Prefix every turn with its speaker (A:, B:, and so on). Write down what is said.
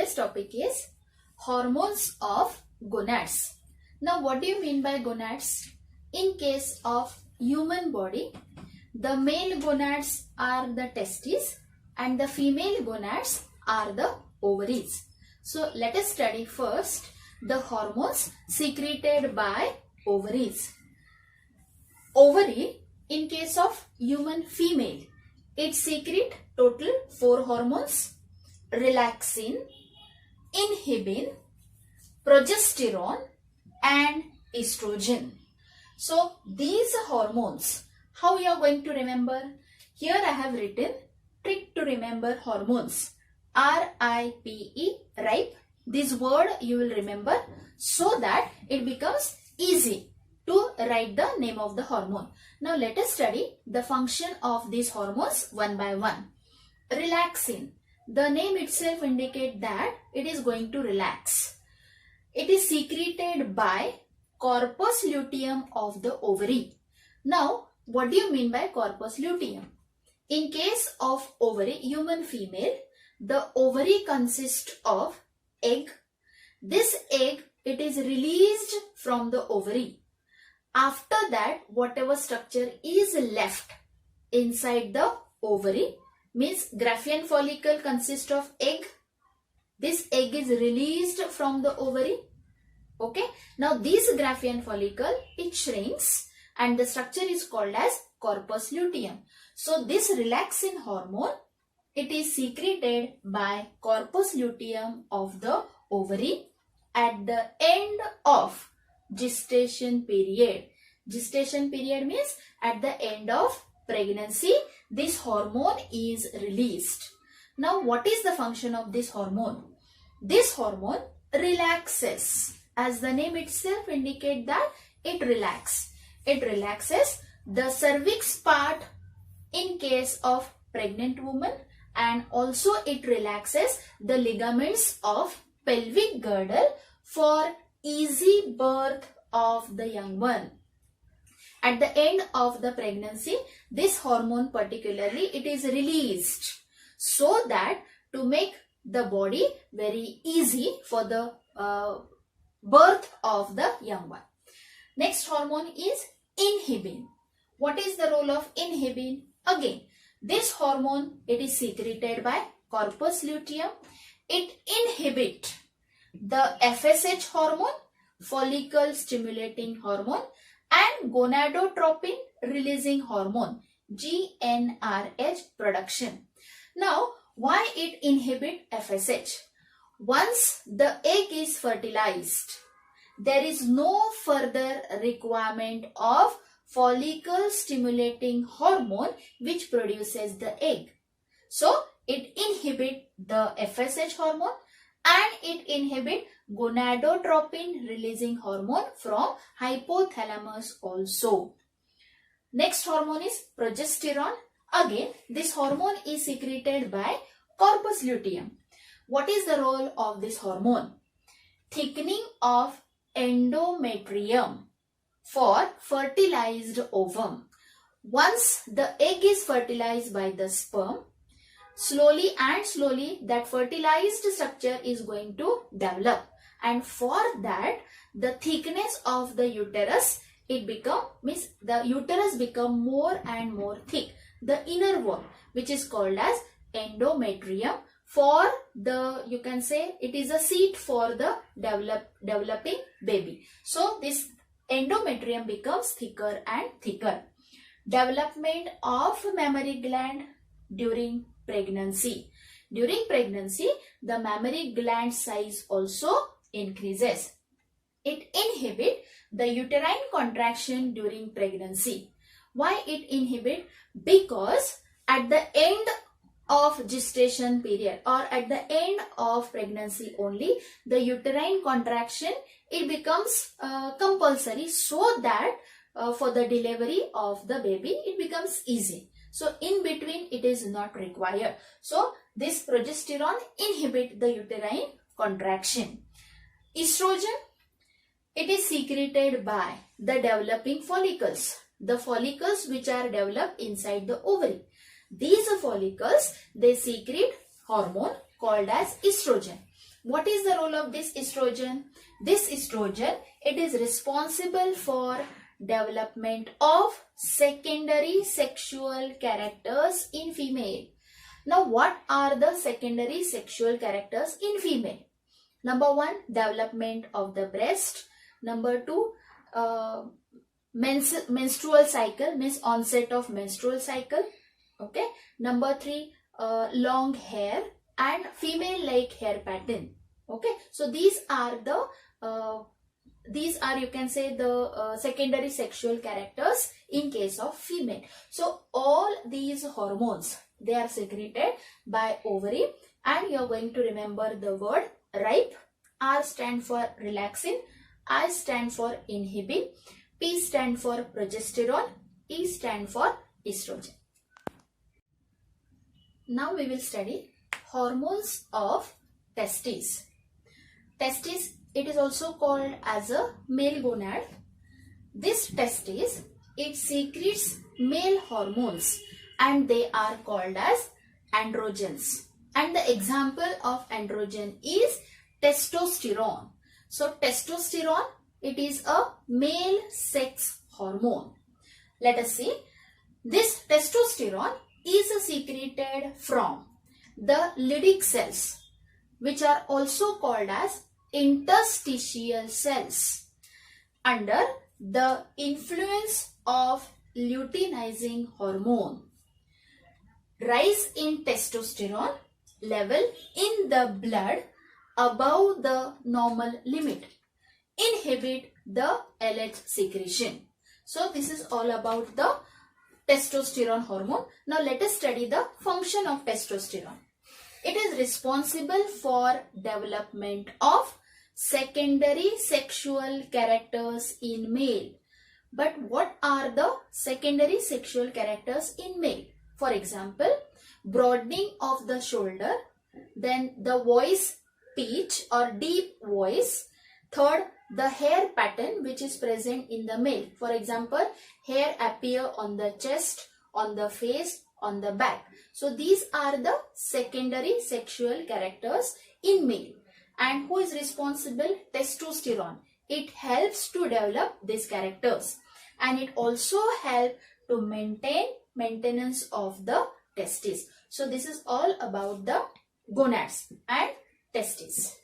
A: today's topic is hormones of gonads. Now, what do you mean by gonads? In case of human body, the male gonads are the testes and the female gonads are the ovaries. So, let us study first the hormones secreted by ovaries. Ovary, in case of human female, it secretes total 4 hormones: relaxin, inhibin, progesterone and estrogen. So these hormones, how you are going to remember? Here I have written trick to remember hormones. RIPE, ripe. This word you will remember so that it becomes easy to write the name of the hormone. Now let us study the function of these hormones one by one. Relaxin. The name itself indicates that it is going to relax. It is secreted by corpus luteum of the ovary. Now, what do you mean by corpus luteum? In case of ovary, human female, the ovary consists of egg. This egg, it is released from the ovary. After that, whatever structure is left inside the ovary, means Graafian follicle consists of egg. This egg is released from the ovary. Okay. Now this Graafian follicle, it shrinks and the structure is called as corpus luteum. So this relaxin hormone, it is secreted by corpus luteum of the ovary at the end of gestation period. Gestation period means at the end of pregnancy, this hormone is released. Now, what is the function of this hormone? This hormone relaxes. As the name itself indicates that it relaxes. It relaxes the cervix part in case of pregnant woman, and also it relaxes the ligaments of pelvic girdle for easy birth of the young one. At the end of the pregnancy, this hormone particularly, it is released so that to make the body very easy for the birth of the young one. Next hormone is inhibin. What is the role of inhibin? Again, this hormone, it is secreted by corpus luteum. It inhibits the FSH hormone, follicle stimulating hormone, and gonadotropin releasing hormone, GnRH production. Now, why it inhibit FSH? Once the egg is fertilized, there is no further requirement of follicle stimulating hormone which produces the egg. So, it inhibit the FSH hormone and it inhibit gonadotropin releasing hormone from hypothalamus also. Next hormone is progesterone. Again, this hormone is secreted by corpus luteum. What is the role of this hormone? Thickening of endometrium for fertilized ovum. Once the egg is fertilized by the sperm, slowly that fertilized structure is going to develop, and for that the thickness of the uterus, it means the uterus become more and more thick. The inner wall, which is called as endometrium, for the, you can say it is a seat for the developing baby. So this endometrium becomes thicker and thicker. Development of mammary gland during pregnancy. During pregnancy, the mammary gland size also increases. It inhibits the uterine contraction during pregnancy. Why it inhibits? Because at the end of gestation period or at the end of pregnancy only, the uterine contraction, it becomes compulsory so that for the delivery of the baby, it becomes easy. So in between it is not required. So this progesterone inhibits the uterine contraction. Estrogen, it is secreted by the developing follicles. The follicles which are developed inside the ovary. These follicles, they secrete hormone called as estrogen. What is the role of this estrogen? This estrogen, it is responsible for development of secondary sexual characters in female. Now, what are the secondary sexual characters in female? Number 1, development of the breast. Number 2, menstrual cycle, means onset of menstrual cycle. Okay. Number 3, long hair and female like hair pattern. Okay. So these are you can say the secondary sexual characters in case of female. So all these hormones, they are secreted by ovary, and you are going to remember the word RIPE. R stand for relaxin, I stand for inhibin, P stand for progesterone, E stand for estrogen. Now we will study hormones of testes. Testes, it is also called as a male gonad. This testes, it secretes male hormones and they are called as androgens. And the example of androgen is testosterone. So testosterone, it is a male sex hormone. Let us see. This testosterone is secreted from the Leydig cells, which are also called as interstitial cells, under the influence of luteinizing hormone. Rise in testosterone level in the blood above the normal limit inhibit the LH secretion. So this is all about the testosterone hormone. Now let us study the function of testosterone. It is responsible for development of secondary sexual characters in male. But what are the secondary sexual characters in male? For example, broadening of the shoulder, then the voice pitch or deep voice. Third, the hair pattern which is present in the male. For example, hair appear on the chest, on the face, on the back. So these are the secondary sexual characters in male. And who is responsible? Testosterone. It helps to develop these characters, and it also helps to maintenance of the testes. So this is all about the gonads and testes.